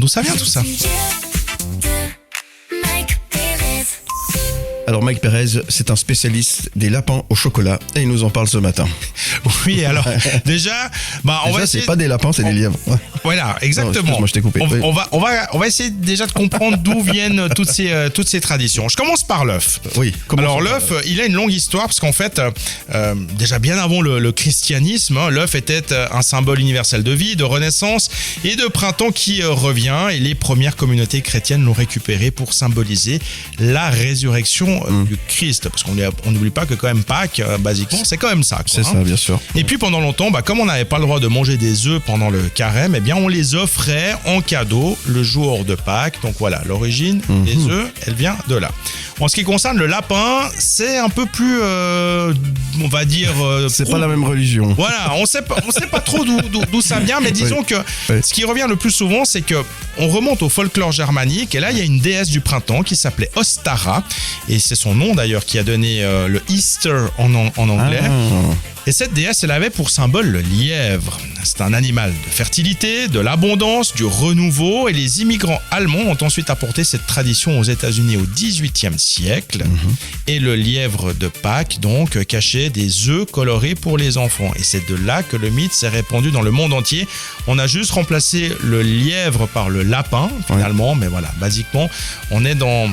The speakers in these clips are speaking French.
D'où ça vient tout ça? Alors Mike Perez, c'est un spécialiste des lapins au chocolat et il nous en parle ce matin. Oui, alors déjà, on va essayer... c'est pas des lapins, c'est des lièvres. Ouais. Voilà, exactement. Non, je t'ai coupé. On va essayer déjà de comprendre d'où viennent toutes ces traditions. Je commence par l'œuf. Oui. Alors l'œuf, il a une longue histoire parce qu'en fait, déjà bien avant le christianisme, l'œuf était un symbole universel de vie, de renaissance et de printemps qui revient. Et les premières communautés chrétiennes l'ont récupéré pour symboliser la résurrection du Christ. Parce qu'on n'oublie pas que quand même Pâques, basiquement, c'est quand même ça. Quoi, c'est ça, bien sûr. Et puis pendant longtemps, comme on n'avait pas le droit de manger des œufs pendant le carême, eh bien on les offrait en cadeau le jour de Pâques. Donc voilà, l'origine des œufs, elle vient de là. En ce qui concerne le lapin, c'est un peu plus, on va dire... c'est pas la même religion. Voilà, on sait pas trop d'où ça vient, mais disons que ce qui revient le plus souvent, c'est que on remonte au folklore germanique, et là il y a une déesse du printemps qui s'appelait Ostara, et c'est son nom d'ailleurs qui a donné le Easter en anglais. Et cette déesse, elle avait pour symbole le lièvre. C'est un animal de fertilité, de l'abondance, du renouveau. Et les immigrants allemands ont ensuite apporté cette tradition aux États-Unis au XVIIIe siècle. Et le lièvre de Pâques, donc, cachait des œufs colorés pour les enfants. Et c'est de là que le mythe s'est répandu dans le monde entier. On a juste remplacé le lièvre par le lapin, finalement. Mais voilà, basiquement, on est dans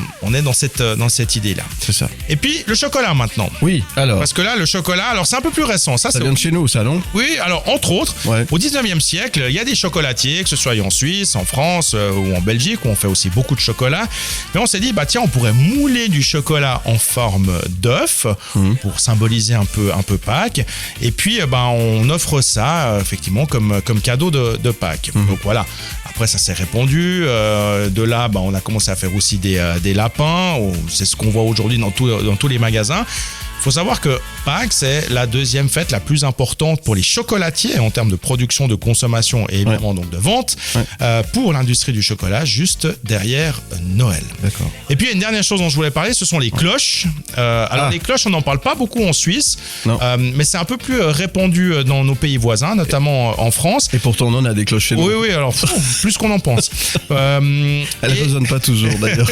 cette idée-là. C'est ça. Et puis, le chocolat maintenant. Oui, alors. Parce que là, le chocolat, alors c'est un peu plus récent. Ça vient de chez nous, ça, non? Oui, alors entre autres, au 19e siècle, il y a des chocolatiers, que ce soit en Suisse, en France ou en Belgique, où on fait aussi beaucoup de chocolat. Mais on s'est dit, tiens, on pourrait mouler du chocolat en forme d'œuf pour symboliser un peu Pâques. Et puis, on offre ça, effectivement, comme cadeau de Pâques. Donc voilà. Après, ça s'est répandu. De là, on a commencé à faire aussi des lapins. C'est ce qu'on voit aujourd'hui dans tous les magasins. Il faut savoir que Pâques, c'est la deuxième fête la plus importante pour les chocolatiers en termes de production, de consommation et évidemment donc de vente pour l'industrie du chocolat, juste derrière Noël. D'accord. Et puis, il y a une dernière chose dont je voulais parler, ce sont les cloches. Alors, les cloches, on n'en parle pas beaucoup en Suisse, mais c'est un peu plus répandu dans nos pays voisins, notamment en France. Et pourtant, on en a des cloches chez nous. Oui, alors plus qu'on en pense. Elles ne résonnent pas toujours, d'ailleurs.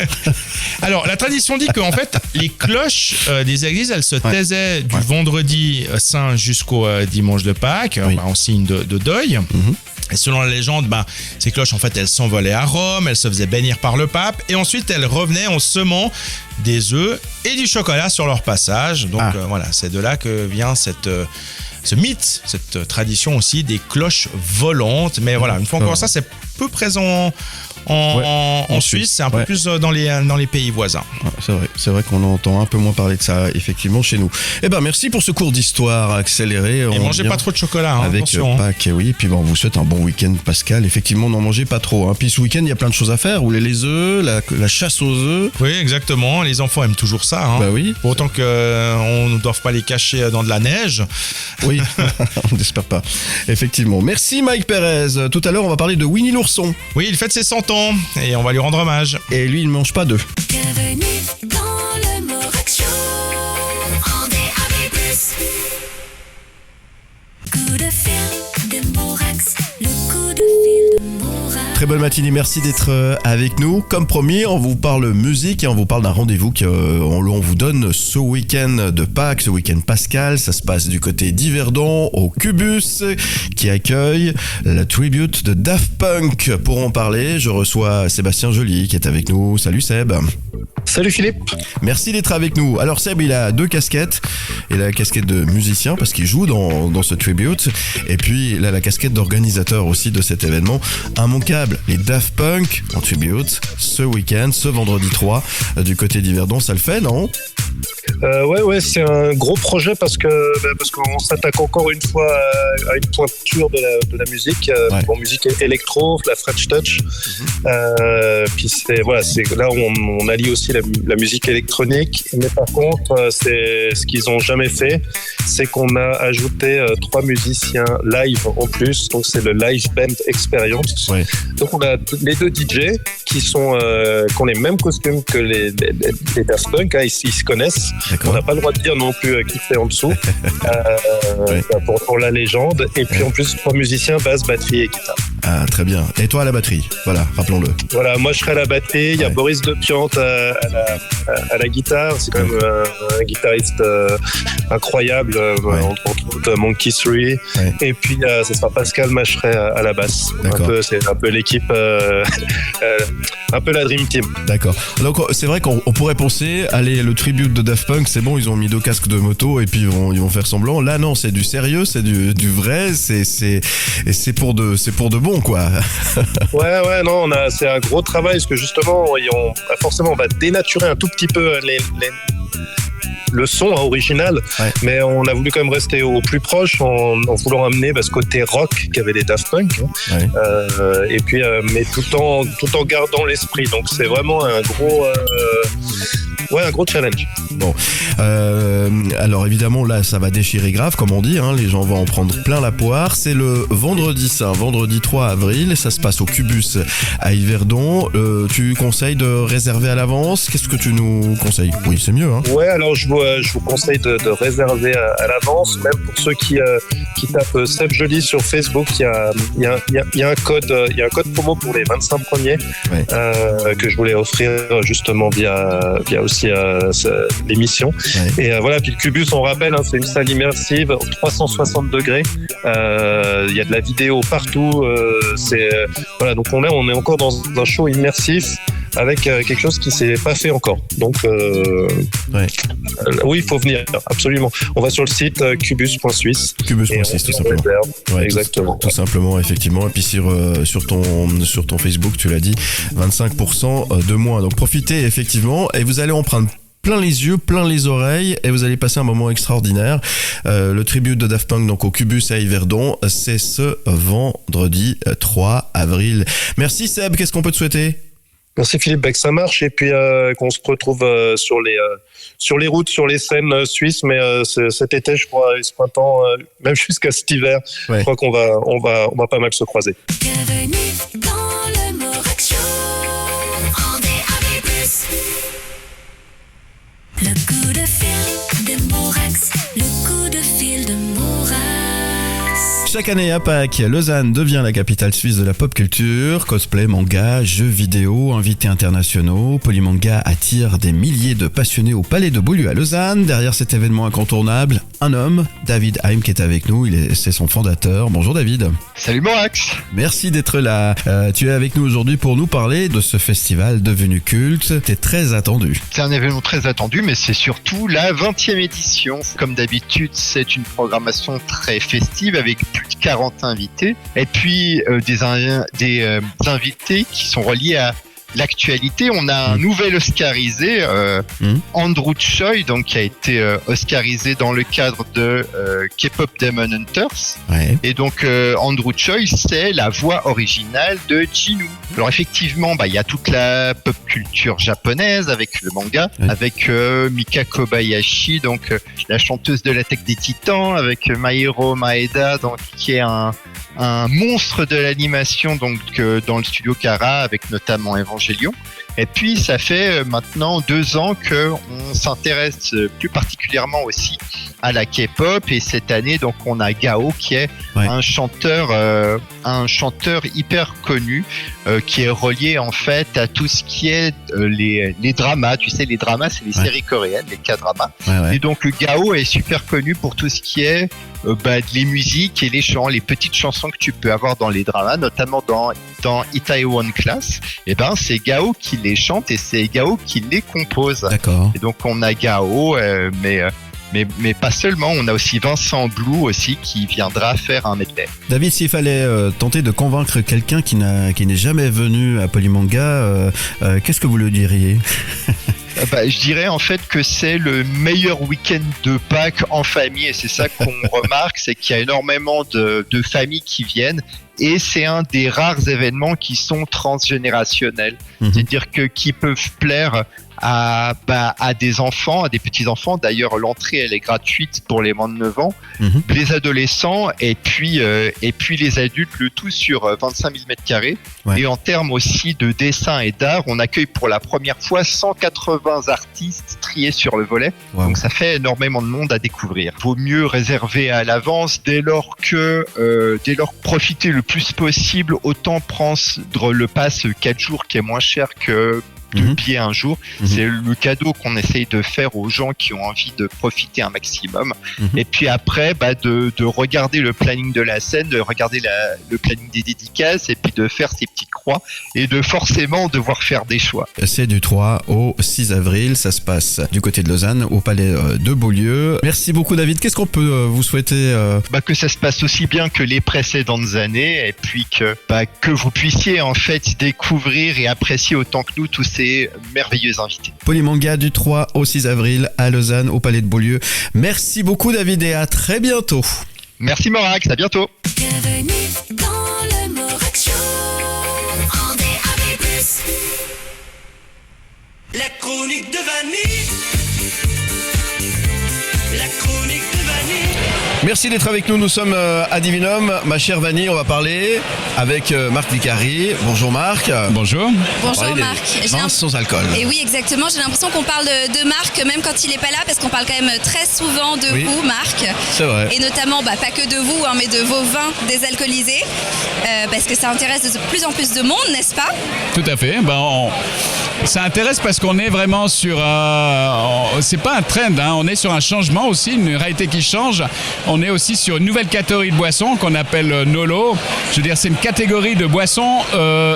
Alors, la tradition dit qu'en fait, les cloches des églises, elles se taisaient du vendredi saint jusqu'au dimanche de Pâques, en signe de deuil. Et selon la légende, ces cloches, en fait, elles s'envolaient à Rome, elles se faisaient bénir par le pape, et ensuite elles revenaient en semant des œufs et du chocolat sur leur passage. Donc voilà, c'est de là que vient ce mythe, cette tradition aussi des cloches volantes. Mais voilà, une fois encore, ça, c'est peu présent en Suisse, c'est un peu plus dans les pays voisins. C'est vrai qu'on entend un peu moins parler de ça, effectivement, chez nous. Merci pour ce cours d'histoire accéléré. Et mangez pas trop de chocolat, avec attention. Pâques, oui. Et puis on vous souhaite un bon week-end, Pascal. Effectivement, n'en mangez pas trop. Puis ce week-end, il y a plein de choses à faire. Rouler les œufs, la chasse aux œufs. Oui, exactement. Les enfants aiment toujours ça. Oui. Pour autant qu'on ne doive pas les cacher dans de la neige. Oui, on n'espère pas. Effectivement. Merci Mike Perez. Tout à l'heure, on va parler de Winnie l'ourson. Oui, il fête ses 100 ans et on va lui rendre hommage. Et lui, il ne mange pas d'œufs. Bienvenue dans le Morax Show. Rendez avec plus. Coup de fil de Morax. Le coup de fil de Morax. Très bonne matinée, merci d'être avec nous. Comme promis, on vous parle musique et on vous parle d'un rendez-vous qu'on vous donne ce week-end de Pâques, ce week-end pascal. Ça se passe du côté d'Yverdon au Cubus qui accueille la tribute de Daft Punk. Pour en parler, je reçois Sébastien Joly qui est avec nous. Salut Seb. Salut Philippe. Merci d'être avec nous. Alors Seb, il a deux casquettes. Il a la casquette de musicien parce qu'il joue dans ce tribute. Et puis il a la casquette d'organisateur aussi de cet événement. Immanquable, les Daft Punk en tribute ce week-end, ce vendredi 3 du côté d'Yverdon. Ça le fait, non ? Ouais, c'est un gros projet parce qu'on s'attaque encore une fois à une pointure de la musique, musique électro, la French Touch. Puis c'est là où on allie aussi la musique électronique. Mais par contre, c'est ce qu'ils ont jamais fait, c'est qu'on a ajouté 3 musiciens live en plus. Donc c'est le Live Band Experience. Ouais. Donc on a les deux DJ qui ont les mêmes costumes que les Daft Punk. Ils se connaissent. D'accord. On n'a pas le droit de dire non plus qui c'est en dessous pour la légende. Et puis en plus 3 musiciens, basse, batterie et guitare. Ah, très bien. Et toi à la batterie, voilà, rappelons-le. Voilà, moi je serai à la batterie, il y a Ouais. Boris Depiante à la guitare, c'est quand même un guitariste incroyable, entre autres Monkey 3, et puis ce sera Pascal Macheret à la basse. C'est un peu l'équipe, un peu la Dream Team. D'accord. Donc c'est vrai qu'on pourrait penser, allez, le tribute de Daft Punk, c'est bon, ils ont mis 2 casques de moto et puis ils vont faire semblant. Là non, c'est du sérieux, c'est du vrai, c'est pour de bon, quoi. Ouais, non, c'est un gros travail parce que justement, forcément, on va dénaturer un tout petit peu le son original, mais on a voulu quand même rester au plus proche en voulant amener ce côté rock qu'avaient les Daft Punk, et puis mais tout en gardant l'esprit. Donc c'est vraiment un gros challenge. Bon, alors évidemment là ça va déchirer grave comme on dit, hein, les gens vont en prendre plein la poire. C'est le vendredi 3 avril et ça se passe au Cubus à Yverdon. Tu conseilles de réserver à l'avance? Qu'est-ce que tu nous conseilles? Oui, c'est mieux, hein. Ouais, alors je vous conseille de réserver à l'avance, même pour ceux qui tapent Seb Joly sur Facebook. Il y a un code promo pour les 25 premiers que je voulais offrir justement via aussi l'émission. Et voilà, puis le Cubus, on rappelle, hein, c'est une salle immersive 360 degrés. Il y a de la vidéo partout. Voilà, donc on est encore dans un show immersif avec quelque chose qui s'est pas fait encore. Donc oui, il faut venir, absolument. On va sur le site cubus.suisse. Cubus.suisse, tout simplement. Exactement. Tout simplement, effectivement. Et puis sur ton Facebook, tu l'as dit, 25% de moins. Donc profitez effectivement et vous allez en prendre plein les yeux, plein les oreilles et vous allez passer un moment extraordinaire. Le tribute de Daft Punk donc au Cubus à Yverdon, c'est ce vendredi 3 avril. Merci Seb, qu'est-ce qu'on peut te souhaiter? Merci Philippe, que ça marche et puis qu'on se retrouve sur les routes, sur les scènes suisses, mais cet été, je crois, et ce printemps, même jusqu'à cet hiver, je crois qu'on va pas mal se croiser. Bienvenue dans le Morax Show. En DAB+. Le coup de fil de Morax. Le coup de fil de Morax. Chaque année à Pâques, Lausanne devient la capitale suisse de la pop culture. Cosplay, manga, jeux vidéo, invités internationaux. Polymanga attire des milliers de passionnés au Palais de Beaulieu à Lausanne. Derrière cet événement incontournable, un homme, David Heim, qui est avec nous. C'est son fondateur. Bonjour David. Salut Morax. Merci d'être là. Tu es avec nous aujourd'hui pour nous parler de ce festival devenu culte. T'es très attendu. C'est un événement très attendu, mais c'est surtout la 20e édition. Comme d'habitude, c'est une programmation très festive avec plus de 40 invités. Et puis des invités qui sont reliés à l'actualité. On a un nouvel Oscarisé, Andrew Choi, donc qui a été Oscarisé dans le cadre de K-pop Demon Hunters. Et donc Andrew Choi, c'est la voix originale de Jinwoo. Alors effectivement, il y a toute la pop culture japonaise avec le manga, avec Mika Kobayashi, donc la chanteuse de l'Attaque des Titans, avec Mairo Maeda, donc qui est un monstre de l'animation donc dans le studio Kara avec notamment Evangelion. Et puis ça fait maintenant 2 ans qu'on s'intéresse plus particulièrement aussi à la K-pop et cette année donc on a Gao qui est un chanteur hyper connu qui est relié en fait à tout ce qui est les dramas. Tu sais, les dramas c'est les séries coréennes, les K-dramas. Et donc Gao est super connu pour tout ce qui est les musiques et les chants, les petites chansons que tu peux avoir dans les dramas, notamment dans Itaewon Class. Et c'est Gao qui les chante et c'est Gao qui les compose. D'accord. Et donc on a Gao, mais pas seulement, on a aussi Vincent Blue aussi qui viendra faire un medley. David, s'il fallait tenter de convaincre quelqu'un qui n'est jamais venu à Polymanga, qu'est-ce que vous lui diriez? Je dirais en fait que c'est le meilleur week-end de Pâques en famille et c'est ça qu'on remarque, c'est qu'il y a énormément de familles qui viennent et c'est un des rares événements qui sont transgénérationnels, c'est-à-dire qui peuvent plaire à des enfants, à des petits-enfants. D'ailleurs, l'entrée, elle est gratuite pour les moins de 9 ans, les adolescents et puis les adultes, le tout sur 25 000 m². Et en termes aussi de dessin et d'art, on accueille pour la première fois 180 artistes triés sur le volet. Donc ça fait énormément de monde à découvrir. Vaut mieux réserver à l'avance dès lors profiter le plus possible, autant prendre le pass 4 jours qui est moins cher que 2 billets un jour. C'est le cadeau qu'on essaye de faire aux gens qui ont envie de profiter un maximum. Et puis après, de regarder le planning de la scène, de regarder le planning des dédicaces et puis de faire ses petites croix et de forcément devoir faire des choix. C'est du 3 au 6 avril, ça se passe du côté de Lausanne, au palais de Beaulieu. Merci beaucoup David, qu'est-ce qu'on peut vous souhaiter Que ça se passe aussi bien que les précédentes années et puis que vous puissiez en fait découvrir et apprécier autant que nous tous ces merveilleux invités. Polymanga du 3 au 6 avril à Lausanne, au palais de Beaulieu. Merci beaucoup David et à très bientôt. Merci Morax, à bientôt. Bienvenue dans le Morax Show en DAB+. La chronique de Vanille. La chronique de Vanille. Merci d'être avec nous, nous sommes à Divinum. Ma chère Vanille, on va parler avec Marc Vicari. Bonjour Marc. Bonjour. Bonjour Marc. Vins sans alcool. Et oui, exactement. J'ai l'impression qu'on parle de Marc même quand il n'est pas là, parce qu'on parle quand même très souvent de vous, Marc. C'est vrai. Et notamment, pas que de vous, mais de vos vins désalcoolisés, parce que ça intéresse de plus en plus de monde, n'est-ce pas? Tout à fait. Ça intéresse parce qu'on est vraiment sur... c'est pas un trend, on est sur un changement aussi, une réalité qui change. On est aussi sur une nouvelle catégorie de boissons qu'on appelle Nolo. Je veux dire, c'est une catégorie de boissons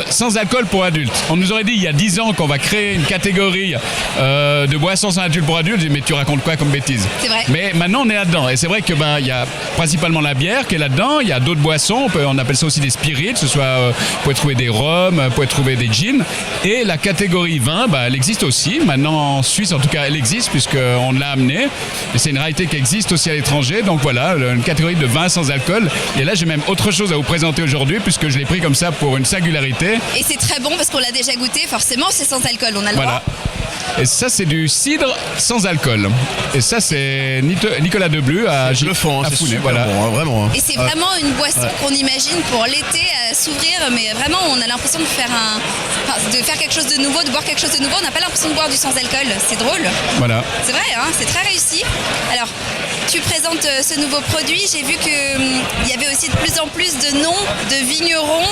sans alcool pour adultes. On nous aurait dit il y a 10 ans qu'on va créer une catégorie de boissons sans alcool pour adultes. Mais tu racontes quoi comme bêtise? C'est vrai. Mais maintenant on est là-dedans. Et c'est vrai que il y a principalement la bière qui est là-dedans. Il y a d'autres boissons. On appelle ça aussi des spirites. Ce soit, vous pouvez trouver des rhums, vous pouvez trouver des gins. Et la catégorie vin, elle existe aussi. Maintenant en Suisse, en tout cas, elle existe puisqu'on l'a amenée. Et c'est une réalité qui existe aussi à l'étranger. Donc voilà, une catégorie de vin sans alcool. Et là, j'ai même autre chose à vous présenter aujourd'hui puisque je l'ai pris comme ça pour une singularité. Et c'est très bon parce qu'on l'a déjà goûté. Forcément, c'est sans alcool. On a le droit. Et ça, c'est du cidre sans alcool. Et ça, c'est Nicolas Deblu à Bluffant, c'est Founé. super bon, vraiment. Et c'est vraiment une boisson qu'on imagine pour l'été s'ouvrir, mais vraiment, on a l'impression de faire quelque chose de nouveau, de boire quelque chose de nouveau. On n'a pas l'impression de boire du sans alcool. C'est drôle. Voilà. C'est vrai, c'est très réussi. Alors, tu présentes ce nouveau produit. J'ai vu qu'il y avait aussi de plus en plus de noms de vignerons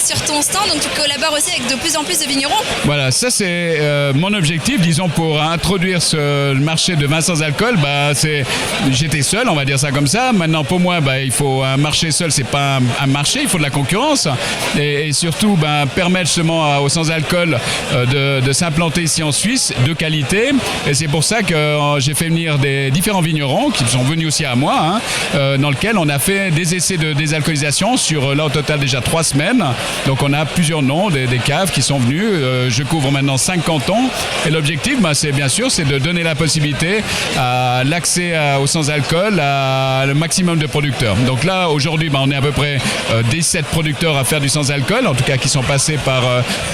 sur ton stand. Donc, tu collabores aussi avec de plus en plus de vignerons. Voilà, ça c'est mon objectif, disons, pour introduire ce marché de vin sans alcool. J'étais seul, on va dire ça comme ça. Maintenant, pour moi, il faut un marché seul, c'est pas un marché, il faut de la concurrence. Et surtout, permettre justement aux sans-alcool de s'implanter ici en Suisse, de qualité. Et c'est pour ça que j'ai fait venir des différents vignerons qui sont venus aussi à moi, dans lequel on a fait des essais de désalcoolisation sur, là, au total, déjà 3 semaines. Donc, on a plusieurs noms, des caves qui sont venus. Je couvre maintenant 5 cantons. Et l'objectif, c'est bien sûr, c'est de donner la possibilité à l'accès au sans-alcool à le maximum de producteurs. Donc là, aujourd'hui, on est à peu près 17 producteurs à faire du sans-alcool, en tout cas qui sont passés par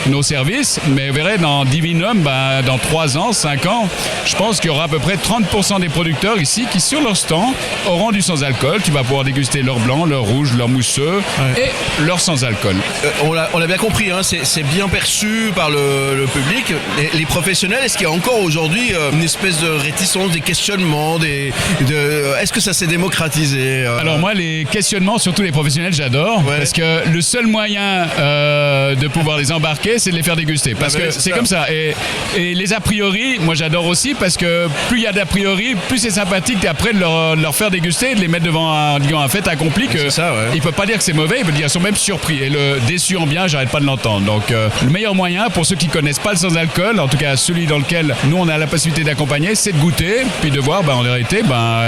nos services. Mais vous verrez, dans Divinum, dans 3 ans, 5 ans, je pense qu'il y aura à peu près 30% des producteurs ici qui, sur leur stand, auront du sans-alcool. Tu vas pouvoir déguster leur blanc, leur rouge, leur mousseux et leur sans-alcool. On l'a bien compris, c'est bien perçu par le public. Les professionnels, est-ce qu'il y a encore aujourd'hui une espèce de réticence, des questionnements, est-ce que ça s'est démocratisé Alors moi, les questionnements, surtout les professionnels, j'adore, parce que le seul moyen de pouvoir les embarquer, c'est de les faire déguster, parce que c'est comme ça. Et les a priori, moi j'adore aussi, parce que plus il y a d'a priori, plus c'est sympathique après de leur faire déguster, de les mettre devant un fait accompli que ils peuvent pas dire que c'est mauvais, ils peuvent dire qu'ils sont même surpris. Et le déçu en bien, j'arrête pas de l'entendre. Donc le meilleur moyen pour ceux qui connaissent pas le sans-alcool, en tout cas celui dans lequel nous on a la possibilité d'accompagner, c'est de goûter, puis de voir en vérité,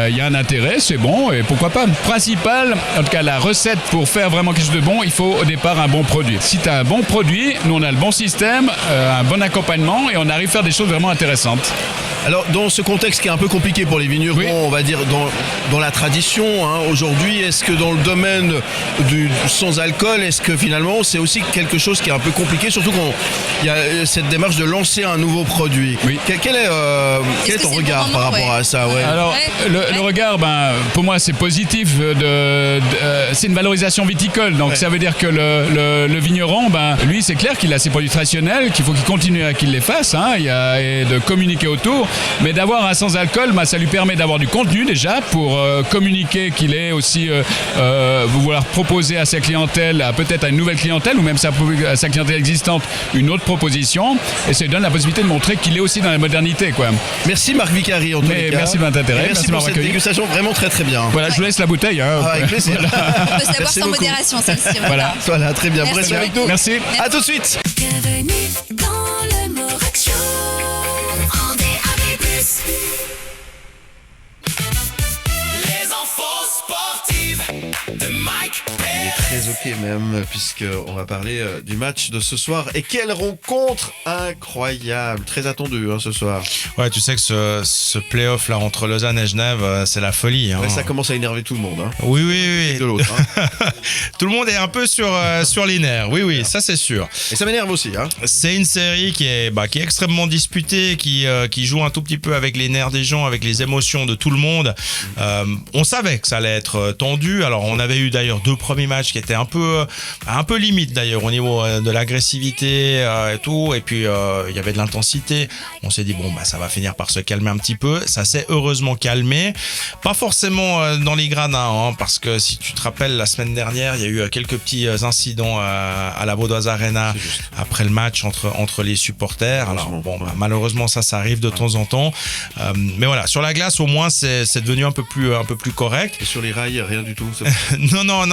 il y a un intérêt, c'est bon, et pourquoi pas. Principal, en tout cas la recette pour faire vraiment quelque chose de bon, il faut au départ un bon produit. Si tu as un bon produit, nous on a le bon système, un bon accompagnement, et on arrive à faire des choses vraiment intéressantes. Alors, dans ce contexte qui est un peu compliqué pour les vignerons, on va dire dans la tradition, aujourd'hui, est-ce que dans le domaine du sans-alcool, est-ce que finalement c'est aussi quelque chose qui est un peu compliqué, surtout quand il y a cette démarche de lancer un nouveau produit. Oui. Quel est ton regard par rapport à ça? Alors, le regard, pour moi, c'est positif. C'est une valorisation viticole. Donc, ça veut dire que le vigneron, lui, c'est clair qu'il a ses produits traditionnels, qu'il faut qu'il continue à qu'il les fasse, et de communiquer autour. Mais d'avoir un sans-alcool, ça lui permet d'avoir du contenu déjà pour communiquer qu'il est aussi vouloir proposer à sa clientèle, peut-être à une nouvelle clientèle ou même à sa clientèle existante, une autre proposition. Et ça lui donne la possibilité de montrer qu'il est aussi dans la modernité, quoi. Merci Marc Vicari, en tous les cas. Merci de votre intérêt. Merci pour cette dégustation vraiment très très bien. Voilà, je vous laisse la bouteille. Hein. Avec plaisir. On peut se la boire sans beaucoup. modération, celle-ci. Voilà, très bien. Vous Merci. restez avec nous. Merci. À tout de suite. Bienvenue dans le Morag Show en DAB+. Les infos sportives de Mike Perry. Très ok même, puisqu'on va parler du match de ce soir. Et quelle rencontre incroyable. Très attendu ce soir. Ouais, tu sais que ce play-off là entre Lausanne et Genève, c'est la folie. Hein. Ouais, ça commence à énerver tout le monde. Hein. Oui, oui, De oui. l'autre. Hein. Tout le monde est un peu sur les nerfs. Oui, oui, ça c'est sûr. Et ça m'énerve aussi. Hein. C'est une série qui est extrêmement disputée, qui joue un tout petit peu avec les nerfs des gens, avec les émotions de tout le monde. On savait que ça allait être tendu. Alors, on avait eu d'ailleurs 2 premiers matchs qui étaient un peu limite d'ailleurs au niveau de l'agressivité et tout. Et puis, il y avait de l'intensité. On s'est dit, bon, ça va finir par se calmer un petit peu. Ça s'est heureusement calmé. Pas forcément dans les gradins, hein, parce que si tu te rappelles, la semaine dernière, il y a eu quelques petits incidents à la Vaudoise Arena après le match entre les supporters. Alors, bon, malheureusement, ça arrive de temps en temps. Mais voilà, sur la glace, au moins, c'est devenu un peu plus correct. Et sur les rails, rien du tout. Non.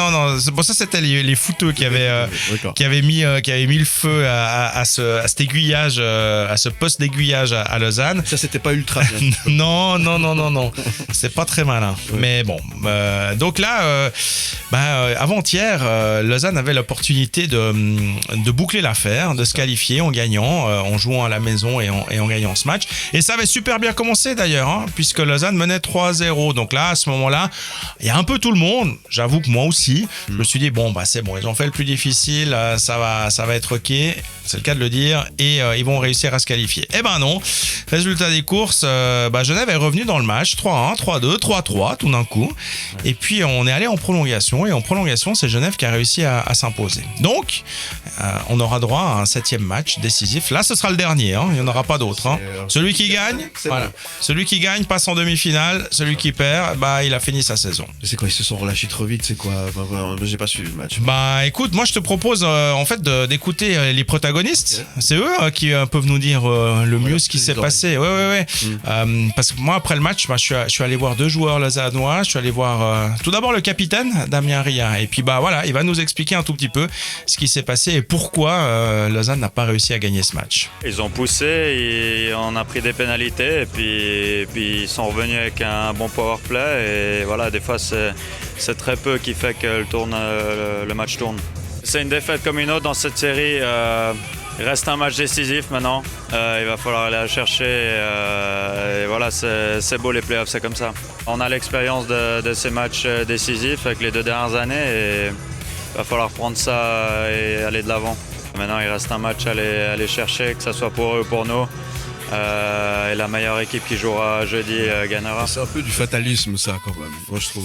Bon, ça, c'était les footeux qui avaient mis le feu à cet aiguillage, à ce poste d'aiguillage à Lausanne. Ça, c'était pas ultra bien. Non. C'est pas très malin. Ouais. Mais bon. Donc là, avant-hier, Lausanne avait l'opportunité de boucler l'affaire, de se qualifier en gagnant, en jouant à la maison et en gagnant ce match. Et ça avait super bien commencé d'ailleurs, hein, puisque Lausanne menait 3-0. Donc là, à ce moment-là, il y a un peu tout le monde. J'avoue que moi aussi, je me suis dit, c'est bon, ils ont fait le plus difficile, ça va être ok. C'est le cas de le dire. Et ils vont réussir à se qualifier. Eh ben non. Résultat des courses, Genève est revenu dans le match. 3-1, 3-2, 3-3 tout d'un coup. Et puis on est allé en prolongation. Et en prolongation, c'est Genève qui a réussi à s'imposer. Donc, on aura droit à un 7e match décisif. Là, ce sera le dernier. Hein. Il n'y en aura pas d'autre. Hein. Celui qui gagne, voilà. Bon. Celui qui gagne passe en demi-finale. Celui qui perd, il a fini sa saison. C'est quoi, ils se sont relâchés trop vite? C'est quoi? J'ai pas suivi le match. Écoute, moi je te propose en fait d'écouter les protagonistes. C'est eux qui peuvent nous dire le mieux ce qui s'est passé. Ouais. Parce que moi après le match, je suis allé voir 2 joueurs lausannois. Je suis allé voir tout d'abord le capitaine Damien Ria. Et puis voilà, il va nous expliquer un tout petit peu ce qui s'est passé et pourquoi Lausanne n'a pas réussi à gagner ce match. Ils ont poussé, et on a pris des pénalités et puis ils sont revenus avec un bon power play. Et voilà, des fois c'est très peu qui fait que le match tourne. C'est une défaite comme une autre dans cette série. Il reste un match décisif maintenant. Il va falloir aller la chercher. Et voilà, c'est beau les playoffs, c'est comme ça. On a l'expérience de ces matchs décisifs avec les 2 dernières années et il va falloir prendre ça et aller de l'avant. Maintenant, il reste un match à aller chercher, que ce soit pour eux ou pour nous. Et la meilleure équipe qui jouera jeudi gagnera. C'est un peu du fatalisme ça quand même, moi je trouve.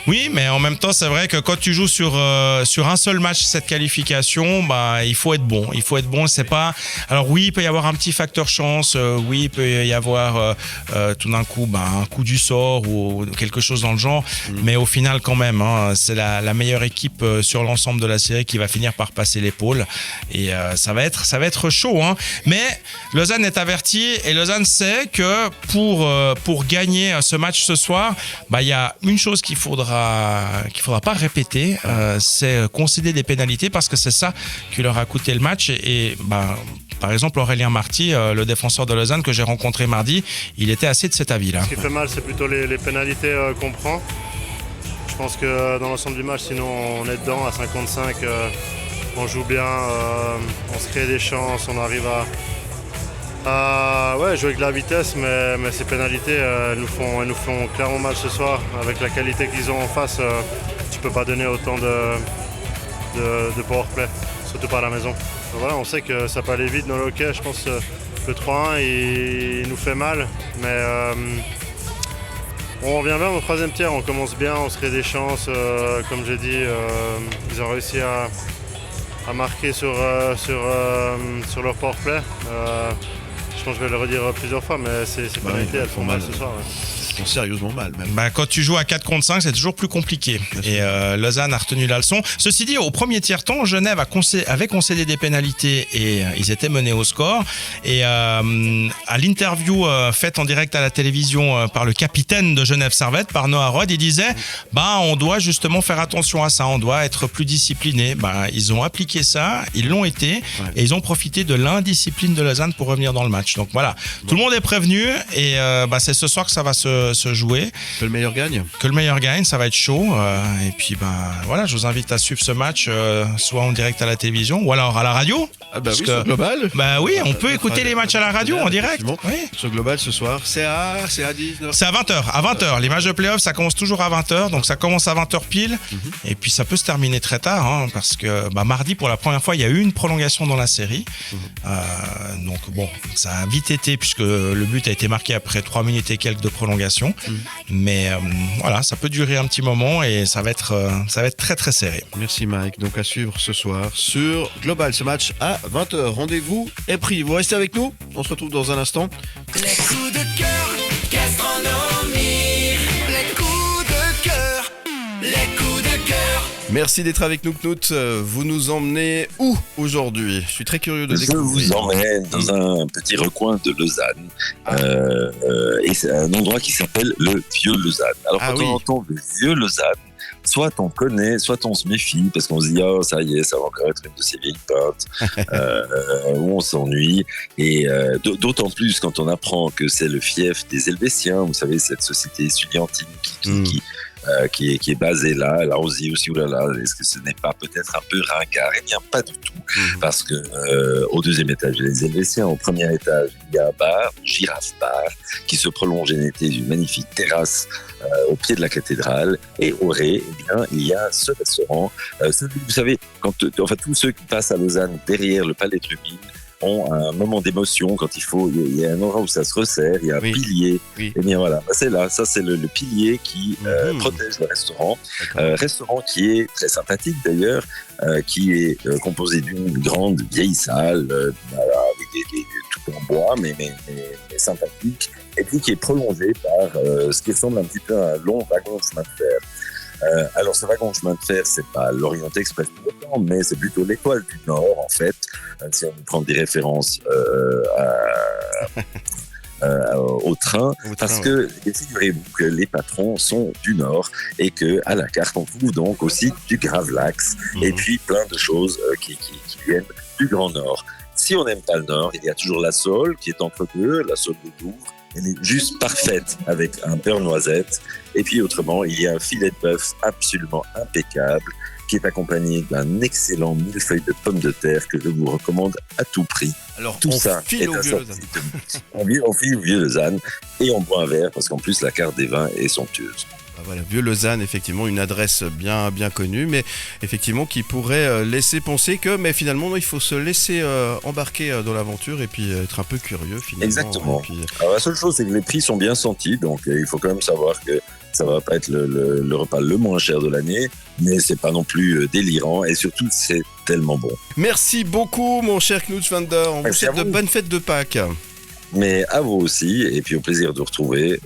Oui, mais en même temps c'est vrai que quand tu joues sur un seul match cette qualification, il faut être bon. Il faut être bon, c'est pas. Alors oui, il peut y avoir un petit facteur chance. Oui, il peut y avoir tout d'un coup un coup du sort ou quelque chose dans le genre. Mais au final quand même, hein, c'est la meilleure équipe sur l'ensemble de la série qui va finir par passer l'épaule. Et ça va être chaud. Hein. Mais Lausanne est averti. Et Lausanne sait que pour gagner ce match ce soir, il y a une chose qu'il faudra pas répéter, c'est concéder des pénalités parce que c'est ça qui leur a coûté le match. Et par exemple, Aurélien Marty, le défenseur de Lausanne que j'ai rencontré mardi, il était assez de cet avis-là. Ce qui fait mal, c'est plutôt les pénalités qu'on prend. Je pense que dans l'ensemble du match, sinon on est dedans à 55, on joue bien, on se crée des chances, on arrive à jouer avec de la vitesse, mais ces pénalités elles nous font clairement mal ce soir. Avec la qualité qu'ils ont en face, tu peux pas donner autant de powerplay, surtout pas à la maison. Donc voilà, on sait que ça peut aller vite dans le hockey. Je pense que le 3-1 il nous fait mal, mais on revient bien au 3e tiers, on commence bien, on se crée des chances. Comme j'ai dit, ils ont réussi à marquer sur leur powerplay. je pense que je vais le redire plusieurs fois, mais ces pénalités, elles font mal ce soir. Ouais. Elles font sérieusement mal même. Bah, quand tu joues à 4 contre 5, c'est toujours plus compliqué. Et Lausanne a retenu la leçon. Ceci dit, au premier tiers-temps, Genève avait concédé des pénalités et ils étaient menés au score. Et à l'interview faite en direct à la télévision par le capitaine de Genève Servette, par Noah Rod, il disait on doit justement faire attention à ça, on doit être plus discipliné. Ils ont appliqué ça, ils l'ont été, et ils ont profité de l'indiscipline de Lausanne pour revenir dans le match. Donc voilà, tout le monde est prévenu et c'est ce soir que ça va se jouer. Que le meilleur gagne. Que le meilleur gagne, ça va être chaud. Et puis voilà, je vous invite à suivre ce match, soit en direct à la télévision ou alors à la radio. Sur Global. Oui, on peut écouter les matchs à la radio en direct. Oui. Sur Global ce soir, c'est à 19h. C'est à 20h. À 20h. Les matchs de play-off, ça commence toujours à 20h. Donc ça commence à 20h pile. Et puis ça peut se terminer très tard. Parce que mardi, pour la première fois, il y a eu une prolongation dans la série. Donc bon, ça a vite été puisque le but a été marqué après 3 minutes et quelques de prolongation. Mais voilà, ça peut durer un petit moment et ça va être très très serré. Merci Mike. Donc à suivre ce soir sur Global, ce match à 20h. Rendez-vous est pris. Vous restez avec nous. On se retrouve dans un instant. Les coups de cœur, gastronomie. Les coups de cœur, les coups de cœur. Merci d'être avec nous, Knut. Vous nous emmenez où aujourd'hui? Je suis très curieux de découvrir. Je vous emmène dans un petit recoin de Lausanne. Et c'est un endroit qui s'appelle le Vieux Lausanne. Alors quand on entend le Vieux Lausanne, soit on connaît, soit on se méfie, parce qu'on se dit « ça y est, ça va encore être une de ces vieilles peintes où on s'ennuie ». Et d'autant plus quand on apprend que c'est le fief des Helvétiens, vous savez, cette société estudiantine qui est basée là. Alors on se dit aussi, est-ce que ce n'est pas peut-être un peu ringard? Eh bien, pas du tout, parce que au deuxième étage des Helvétiens, au premier étage, il y a un bar, Girafe Bar, qui se prolonge et était une magnifique terrasse au pied de la cathédrale. Et au rez, il y a ce restaurant. Vous savez, tous ceux qui passent à Lausanne derrière le Palais Trubine ont un moment d'émotion quand il y a un endroit où ça se resserre, il y a un pilier. Et bien voilà, c'est là, ça c'est le pilier qui protège le restaurant. Restaurant qui est très sympathique d'ailleurs, qui est composé d'une grande vieille salle avec des tout en bois, mais sympathique, et puis qui est prolongé par ce qui ressemble un petit peu à un long wagon de chemin de fer. Alors ce wagon de chemin de fer, c'est pas l'Orient Express pour autant, mais c'est plutôt l'Étoile du Nord en fait, si on prend des références au train, parce que figurez-vous que les patrons sont du Nord et que à la carte on trouve donc aussi du Gravelax et puis plein de choses qui viennent du Grand Nord. Si on n'aime pas le Nord, il y a toujours la Saule qui est entre deux, la Saule de Douvres. Elle est juste parfaite avec un beurre noisette. Et puis autrement, il y a un filet de bœuf absolument impeccable qui est accompagné d'un excellent millefeuille de pommes de terre que je vous recommande à tout prix. Alors, tout ça est à sortir. On file au Vieux Lausanne et on boit un verre parce qu'en plus la carte des vins est somptueuse. Voilà, Vieux Lausanne, effectivement, une adresse bien connue, mais effectivement qui pourrait laisser penser que, mais finalement, il faut se laisser embarquer dans l'aventure et puis être un peu curieux finalement. Exactement. Alors, la seule chose, c'est que les prix sont bien sentis, donc il faut quand même savoir que ça va pas être le repas le moins cher de l'année, mais c'est pas non plus délirant et surtout c'est tellement bon. Merci beaucoup, mon cher Knut Schwander. On vous souhaite de bonnes fêtes de Pâques. Mais à vous aussi, et puis au plaisir de vous retrouver.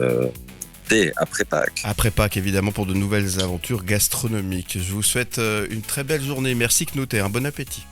Après Pâques. Après Pâques, évidemment, pour de nouvelles aventures gastronomiques. Je vous souhaite une très belle journée. Merci Knut et un bon appétit.